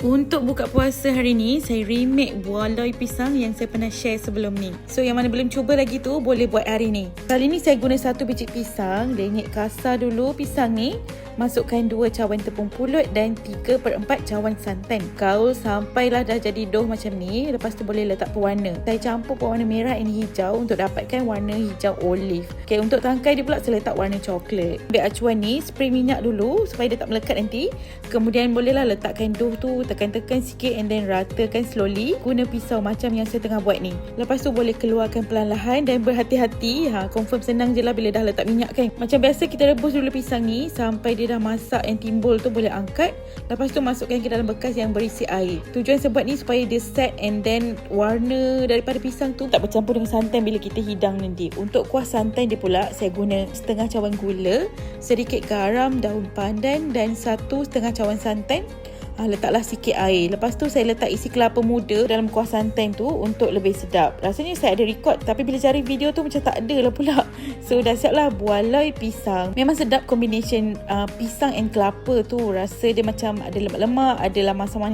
Untuk buka puasa hari ni, saya remake buah loy pisang yang saya pernah share sebelum ni. So yang mana belum cuba lagi tu, boleh buat hari ni. Kali ni saya guna 1 biji pisang, lenyek kasar dulu pisang ni. Masukkan 2 cawan tepung pulut dan 3/4 cawan santan. Kaul sampailah dah jadi dough macam ni. Lepas tu boleh letak pewarna. Saya campur pewarna merah dan hijau untuk dapatkan warna hijau olive. Okay, untuk tangkai dia pula saya letak warna coklat. Ambil acuan ni, spray minyak dulu supaya dia tak melekat nanti. Kemudian bolehlah letakkan dough tu, tekan-tekan sikit and then ratakan slowly. Guna pisau macam yang saya tengah buat ni. Lepas tu boleh keluarkan perlahan-lahan dan berhati-hati. Confirm senang je lah bila dah letak minyak kan. Macam biasa kita rebus dulu pisang ni sampai dia dah masak yang timbul tu, boleh angkat. Lepas tu masukkan ke dalam bekas yang berisi air. Tujuan saya buat ni supaya dia set and then warna daripada pisang tu tak bercampur dengan santan bila kita hidang nanti. Untuk kuah santan dia pula, saya guna setengah cawan gula, sedikit garam, daun pandan dan 1 setengah cawan santan. Letaklah sikit air. Lepas tu saya letak isi kelapa muda dalam kuah santan tu untuk lebih sedap. Rasanya saya ada record tapi bila cari video tu macam tak ada lah pula. So dah siap lah buah loy pisang. Memang sedap combination pisang and kelapa tu. Rasa dia macam ada lemak-lemak, ada lah manis-manis